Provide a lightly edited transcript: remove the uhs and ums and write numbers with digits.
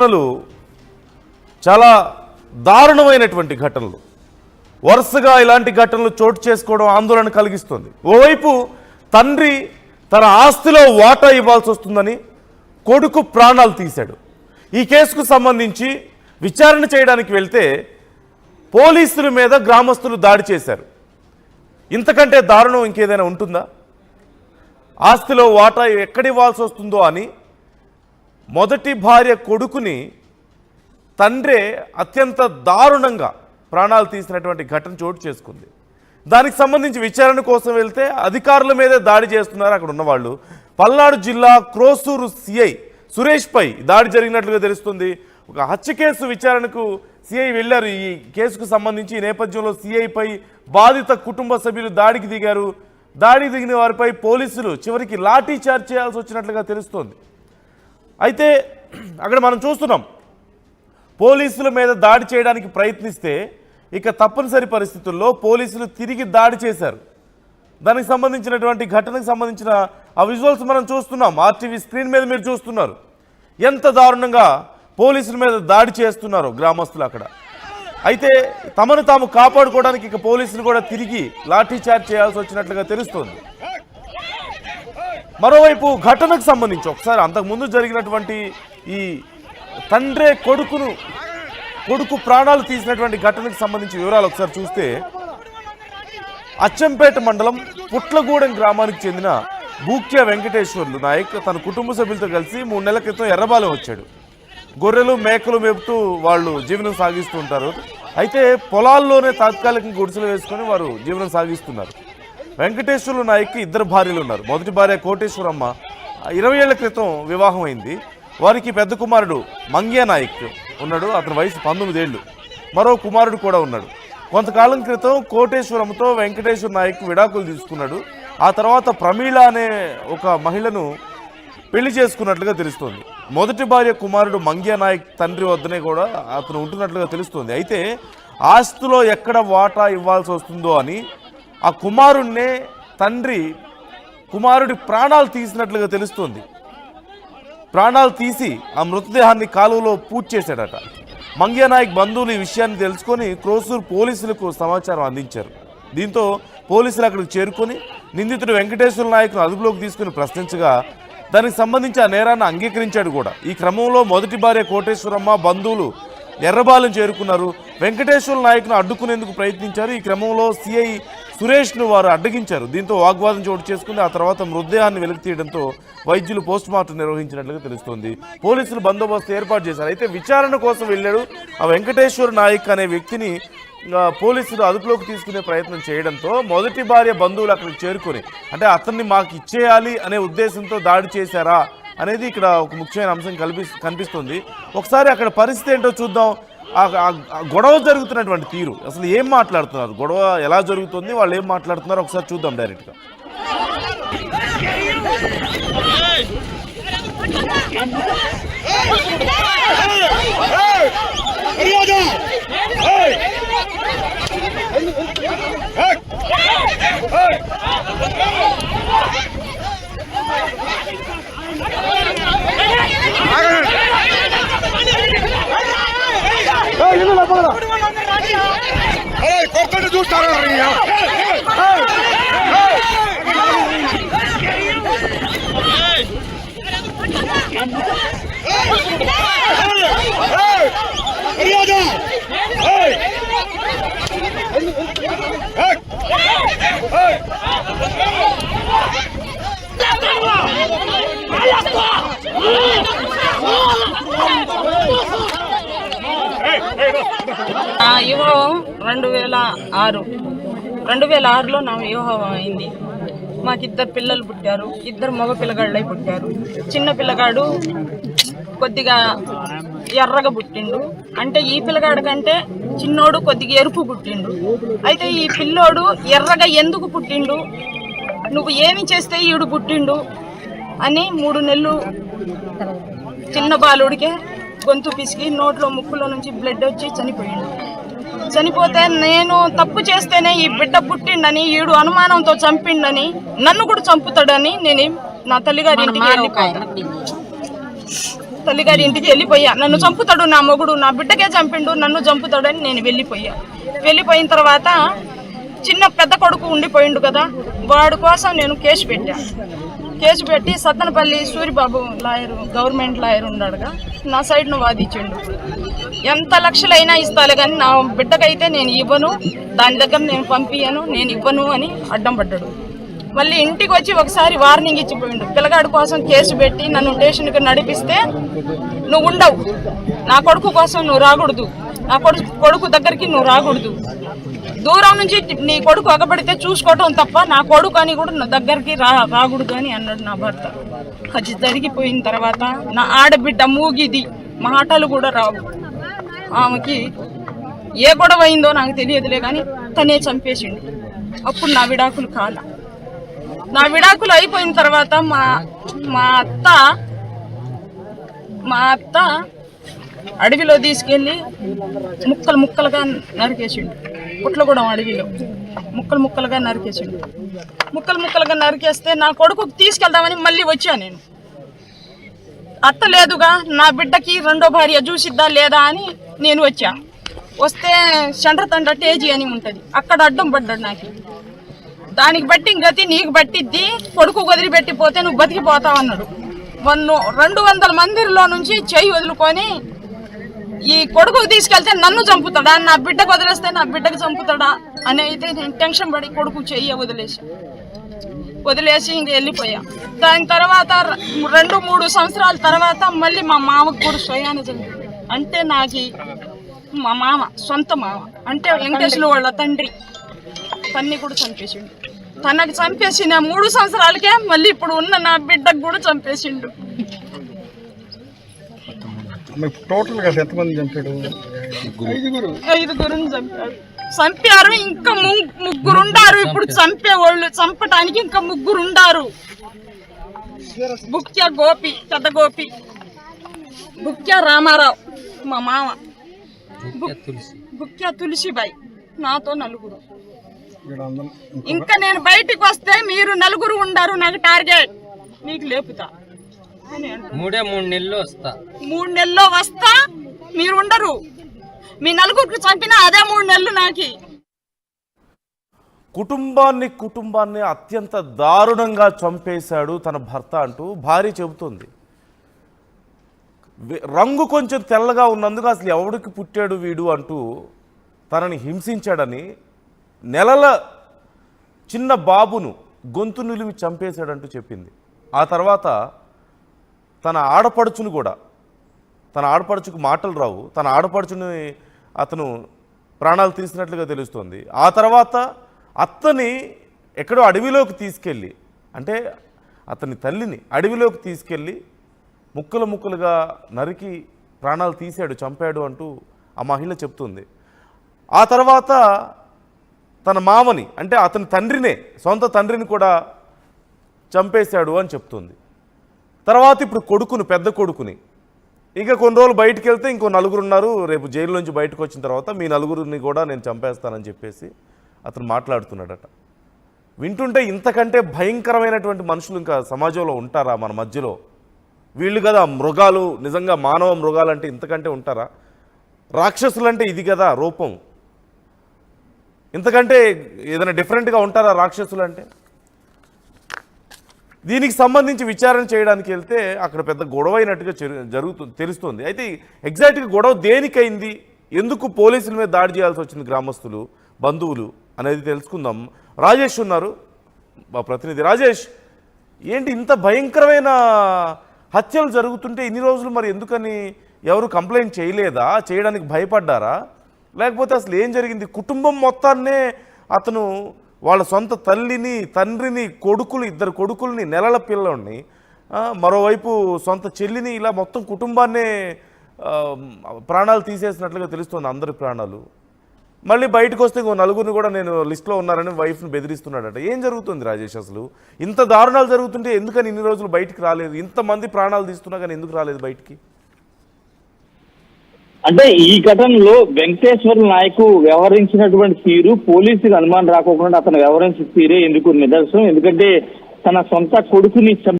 ఘటనలు చాలా దారుణమైనటువంటి ఘటనలు వరుసగా ఇలాంటి ఘటనలు చోటు చేసుకోవడం ఆందోళన కలిగిస్తుంది. ఓవైపు తండ్రి తన ఆస్తిలో వాటా ఇవ్వాల్సి వస్తుందని కొడుకు ప్రాణాలు తీశాడు. ఈ కేసుకు సంబంధించి విచారణ చేయడానికి వెళ్తే పోలీసుల మీద గ్రామస్తులు దాడి చేశారు. ఇంతకంటే దారుణం ఇంకేదైనా ఉంటుందా? ఆస్తిలో వాటా ఎక్కడివ్వాల్సి వస్తుందో అని మొదటి భార్య కొడుకుని తండ్రే అత్యంత దారుణంగా ప్రాణాలు తీసినటువంటి ఘటన చోటు చేసుకుంది. దానికి సంబంధించి విచారణ కోసం వెళ్తే అధికారుల మీదే దాడి చేస్తున్నారు అక్కడ ఉన్నవాళ్ళు. పల్నాడు జిల్లా క్రోసూరు సిఐ సురేష్పై దాడి జరిగినట్లుగా తెలుస్తుంది. ఒక హత్య కేసు విచారణకు సిఐ వెళ్లారు. ఈ కేసుకు సంబంధించి ఈ నేపథ్యంలో సిఐపై బాధిత కుటుంబ సభ్యులు దాడికి దిగారు. దాడికి దిగిన వారిపై పోలీసులు చివరికి లాఠీ చార్జ్ చేయాల్సి వచ్చినట్లుగా తెలుస్తోంది. అయితే అక్కడ మనం చూస్తున్నాం, పోలీసుల మీద దాడి చేయడానికి ప్రయత్నిస్తే ఇక తప్పనిసరి పరిస్థితుల్లో పోలీసులు తిరిగి దాడి చేశారు. దానికి సంబంధించినటువంటి ఘటనకు సంబంధించిన ఆ విజువల్స్ మనం చూస్తున్నాం. ఆర్టీవీ స్క్రీన్ మీద మీరు చూస్తున్నారు. ఎంత దారుణంగా పోలీసుల మీద దాడి చేస్తున్నారు గ్రామస్తులు అక్కడ. అయితే తమను తాము కాపాడుకోవడానికి ఇక పోలీసులు కూడా తిరిగి లాఠీ చార్జ్ చేయాల్సి వచ్చినట్లుగా తెలుస్తోంది. మరోవైపు ఘటనకు సంబంధించి ఒకసారి అంతకుముందు జరిగినటువంటి ఈ తండ్రే కొడుకు ప్రాణాలు తీసినటువంటి ఘటనకు సంబంధించి వివరాలు ఒకసారి చూస్తే, అచ్చంపేట మండలం పుట్లగూడెం గ్రామానికి చెందిన బూక్య వెంకటేశ్వర్లు నాయక్ తన కుటుంబ సభ్యులతో కలిసి 3 నెలల క్రితం ఎర్రబాలెం వచ్చాడు. గొర్రెలు మేకలు మేపుతూ వాళ్ళు జీవనం సాగిస్తూ ఉంటారు. అయితే పొలాల్లోనే తాత్కాలికంగా గుడిసెలు వేసుకొని వారు జీవనం సాగిస్తున్నారు. వెంకటేశ్వర్లు నాయక్కి 2 భార్యలు ఉన్నారు. మొదటి భార్య కోటేశ్వరమ్మ 20 ఏళ్ల క్రితం వివాహం అయింది. వారికి పెద్ద కుమారుడు మంగ్యా నాయక్ ఉన్నాడు. అతని వయసు 19 ఏళ్ళు. మరో కుమారుడు కూడా ఉన్నాడు. కొంతకాలం క్రితం కోటేశ్వరమ్మతో వెంకటేశ్వర నాయక్ విడాకులు తీసుకున్నాడు. ఆ తర్వాత ప్రమీళ అనే ఒక మహిళను పెళ్లి చేసుకున్నట్లుగా తెలుస్తోంది. మొదటి భార్య కుమారుడు మంగ్యా నాయక్ తండ్రి వద్దనే కూడా అతను ఉంటున్నట్లుగా తెలుస్తోంది. అయితే ఆస్తిలో ఎక్కడ వాటా ఇవ్వాల్సి వస్తుందో అని ఆ కుమారుణ్ణే కుమారుడి ప్రాణాలు తీసినట్లుగా తెలుస్తోంది. ప్రాణాలు తీసి ఆ మృతదేహాన్ని కాలువలో పూజ చేశాడట. మంగ్యా నాయక్ బంధువులు ఈ విషయాన్ని తెలుసుకొని క్రోసూరు పోలీసులకు సమాచారం అందించారు. దీంతో పోలీసులు అక్కడికి చేరుకొని నిందితుడు వెంకటేశ్వర నాయక్ను అదుపులోకి తీసుకుని ప్రశ్నించగా దానికి సంబంధించి ఆ నేరాన్ని అంగీకరించాడు కూడా. ఈ క్రమంలో మొదటి భార్య కోటేశ్వరమ్మ బంధువులు ఎర్రబాలెం చేరుకున్నారు. వెంకటేశ్వర నాయక్ను అడ్డుకునేందుకు ప్రయత్నించారు. ఈ క్రమంలో సిఐ సురేష్ను వారు అడ్డగించారు. దీంతో వాగ్వాదం చోటు చేసుకుని ఆ తర్వాత మృతదేహాన్ని వెలికి తీయడంతో వైద్యులు పోస్టుమార్టం నిర్వహించినట్లుగా తెలుస్తోంది. పోలీసులు బందోబస్తు ఏర్పాటు చేశారు. అయితే విచారణ కోసం వెళ్ళాడు ఆ వెంకటేశ్వర నాయక్ అనే వ్యక్తిని పోలీసులు అదుపులోకి తీసుకునే ప్రయత్నం చేయడంతో మొదటి భార్య బంధువులు అక్కడికి చేరుకొని, అంటే అతన్ని మాకు ఇచ్చేయాలి అనే ఉద్దేశంతో దాడి చేశారా అనేది ఇక్కడ ఒక ముఖ్యమైన అంశం కనిపిస్తుంది. ఒకసారి అక్కడ పరిస్థితి ఏంటో చూద్దాం. గొడవ జరుగుతున్నటువంటి తీరు, అసలు ఏం మాట్లాడుతున్నారు, గొడవ ఎలా జరుగుతుంది, వాళ్ళు ఏం మాట్లాడుతున్నారో ఒకసారి చూద్దాం డైరెక్ట్గా. చూస్తారా వివాహం 2006లో నా వివాహం అయింది. మాకు 2 పిల్లలు పుట్టారు. 2 మగ పిల్లగాళ్ళై పుట్టారు. చిన్న పిల్లగాడు కొద్దిగా ఎర్రగా పుట్టిండు. అంటే ఈ పిల్లగాడు కంటే చిన్నోడు కొద్దిగా ఎరుపు పుట్టిండు. అయితే ఈ పిల్లోడు ఎర్రగా ఎందుకు పుట్టిండు, నువ్వు ఏమి చేస్తే ఈడు పుట్టిండు అని 3 నెలలు చిన్న బాలుడికే గొంతు పిసికి నోట్లో ముక్కులో నుంచి బ్లడ్ వచ్చి చనిపోయిండు. చనిపోతే నేను తప్పు చేస్తేనే ఈ బిడ్డ పుట్టిండని, ఈడు అనుమానంతో చంపిండని, నన్ను కూడా చంపుతాడని నేను నా తల్లిగారి ఇంటికి వెళ్ళిపోయాను. తల్లిగారి ఇంటికి వెళ్ళిపోయా. నన్ను చంపుతాడు నా మొగుడు, నా బిడ్డకే చంపిండు, నన్ను చంపుతాడని నేను వెళ్ళిపోయిన తర్వాత చిన్న పెద్ద కొడుకు ఉండిపోయిండు కదా, వాడి కోసం నేను కేసు పెట్టి Sattenapalli Suribabu lawyer, government lawyer ఉన్నాడుగా, నా సైడ్ను వాదించిండు. ఎంత లక్షలైనా ఇస్తాలే కానీ నా బిడ్డకైతే నేను ఇవ్వను, దాని దగ్గర నేను పంపియను, నేను ఇవ్వను అని అడ్డం పడ్డాడు. మళ్ళీ ఇంటికి వచ్చి ఒకసారి వార్నింగ్ ఇచ్చిపోయిండు. పిల్లగాడి కోసం కేసు పెట్టి నన్ను స్టేషన్కి నడిపిస్తే నువ్వు ఉండవు, నా కొడుకు కోసం నువ్వు రాకూడదు, నా కొడుకు దగ్గరికి నువ్వు రాకూడదు, దూరం నుంచి నీ కొడుకు అగపడితే చూసుకోవటం తప్ప నా కొడుకు అని కూడా నా దగ్గరికి రాకూడదు అని అన్నాడు నా భర్త. అది జరిగిపోయిన తర్వాత నా ఆడబిడ్డ మూగిది, మాటలు కూడా రావు. ఆమెకి ఏ గొడవ అయిందో నాకు తెలియదులే కానీ తనే చంపేసిండు. అప్పుడు నా విడాకులు నా విడాకులు అయిపోయిన తర్వాత మా అత్త అడవిలో తీసుకెళ్ళి ముక్కలుగా నరికేసిండు. పుట్లగూడెం అడవిలో ముక్కలుగా నరికేసిండు. ముక్కలుగా నరికేస్తే నా కొడుకు తీసుకెళ్దామని మళ్ళీ వచ్చా నేను. అత్త లేదుగా, నా బిడ్డకి రెండో భార్య చూసిద్దా లేదా అని నేను వస్తే చండ్రతండ టేజీ అని ఉంటుంది, అక్కడ అడ్డం పడ్డాడు నాకు. దానికి బట్టి గతి నీకు పట్టిద్ది, కొడుకు వదిలిపెట్టిపోతే నువ్వు బతికిపోతావు అన్నాడు. 200 మందిలో నుంచి చేయి వదులుకొని ఈ కొడుకు తీసుకెళ్తే నన్ను చంపుతాడా, నా బిడ్డకు వదిలేస్తే నా బిడ్డకు చంపుతాడా అని అయితే నేను టెన్షన్ పడి కొడుకు చెయ్యి వదిలేసి ఇంక వెళ్ళిపోయా. దాని తర్వాత 2-3 సంవత్సరాల తర్వాత మళ్ళీ మా మామకు కూడా స్వయాన చంపింది. అంటే నాకు మా మామ, సొంత మామ అంటే వెంకటేశ్వర వాళ్ళ తండ్రి, తన్ని కూడా చంపేసిండు. తనకు చంపేసిన 3 సంవత్సరాలకే మళ్ళీ ఇప్పుడు ఉన్న నా బిడ్డకు కూడా చంపేసిండు. టోటల్గా ఎంతమంది చంపాడు? 5గురిని చంపారు. ఇంకా 3 ఉండారు. ఇప్పుడు చంపేవాళ్ళు, చంపటానికి ఇంకా 3 ఉండారు. బుక్య గోపి, పెద్ద గోపి, బుక్య రామారావు మా మామ, బుక్య తులసిబాయి, నాతో 4. ఇంకా నేను బయటికి వస్తే మీరు 4 ఉండారు, నాకు టార్గెట్, మీకు లేపుతా. 3 నెలల్లో వస్తా, 3 నెలల్లో వస్తా, మీరు ఉండరు. మీ 4 చంపినా అదే 3 నెలలు నాకు. కుటుంబాన్ని అత్యంత దారుణంగా చంపేశాడు తన భర్త అంటూ భార్య చెబుతుంది. రంగు కొంచెం తెల్లగా ఉన్నందుకు అసలు ఎవడికి పుట్టాడు వీడు అంటూ తనని హింసించాడని, నెలల చిన్న బాబును గొంతు నిలిమి చంపేశాడంటూ చెప్పింది. ఆ తర్వాత తన ఆడపడుచుకు మాటలు రావు, తన ఆడపడుచుని అతను ప్రాణాలు తీసినట్లుగా తెలుస్తోంది. ఆ తర్వాత అత్తని ఎక్కడో అడవిలోకి తీసుకెళ్ళి, అంటే అతని తల్లిని అడవిలోకి తీసుకెళ్ళి ముక్కలుగా నరికి ప్రాణాలు తీశాడు, చంపాడు అంటూ ఆ మహిళ చెప్తుంది. ఆ తర్వాత తన మామని, అంటే అతని తండ్రినే, సొంత తండ్రిని కూడా చంపేశాడు అని చెప్తుంది. తర్వాత ఇప్పుడు కొడుకుని, పెద్ద కొడుకుని, ఇంకా కొన్ని రోజులు బయటికి వెళ్తే ఇంకో 4 ఉన్నారు, రేపు జైలు నుంచి బయటకు వచ్చిన తర్వాత మీ 4 కూడా నేను చంపేస్తానని చెప్పేసి అతను మాట్లాడుతున్నాడట. వింటుంటే ఇంతకంటే భయంకరమైనటువంటి మనుషులు ఇంకా సమాజంలో ఉంటారా మన మధ్యలో? వీళ్ళు కదా మృగాలు, నిజంగా మానవ మృగాలు అంటే ఇంతకంటే ఉంటారా? రాక్షసులంటే ఇది కదా రూపం, ఇంతకంటే ఏదైనా డిఫరెంట్గా ఉంటారా రాక్షసులు అంటే? దీనికి సంబంధించి విచారణ చేయడానికి వెళ్తే అక్కడ పెద్ద గొడవ అయినట్టుగా తెలుస్తుంది. అయితే ఎగ్జాక్ట్గా గొడవ దేనికైంది, ఎందుకు పోలీసుల మీద దాడి చేయాల్సి వచ్చింది గ్రామస్తులు, బంధువులు అనేది తెలుసుకుందాం. రాజేష్ ఉన్నారు, మా ప్రతినిధి. రాజేష్, ఏంటి ఇంత భయంకరమైన హత్యలు జరుగుతుంటే ఇన్ని రోజులు మరి ఎందుకని ఎవరు కంప్లైంట్ చేయలేదా? చేయడానికి భయపడ్డారా? లేకపోతే అసలు ఏం జరిగింది? కుటుంబం మొత్తాన్నే అతను వాళ్ళ సొంత తల్లిని, తండ్రిని, కొడుకులు, 2 కొడుకుల్ని, నెలల పిల్లల్ని, మరోవైపు సొంత చెల్లిని, ఇలా మొత్తం కుటుంబాన్నే ప్రాణాలు తీసేసినట్లుగా తెలుస్తుంది, అందరి ప్రాణాలు. మళ్ళీ బయటకు వస్తే ఇంకో 4 కూడా నేను లిస్ట్లో ఉన్నారని వైఫ్ని బెదిరిస్తున్నాడట. ఏం జరుగుతుంది రాజేష్? అసలు ఇంత దారుణాలు జరుగుతుంటే ఎందుకని ఇన్ని రోజులు బయటికి రాలేదు? ఇంతమంది ప్రాణాలు తీస్తున్నా కానీ ఎందుకు రాలేదు బయటికి? అంటే ఈ ఘటనలో వెంకటేశ్వర నాయకు వ్యవహరించినటువంటి తీరు, పోలీసులకు అనుమానం రాకోకుండా అతను వ్యవహరించిన తీరే ఎందుకు నిదర్శనం. ఎందుకంటే తన సొంత కొడుకుని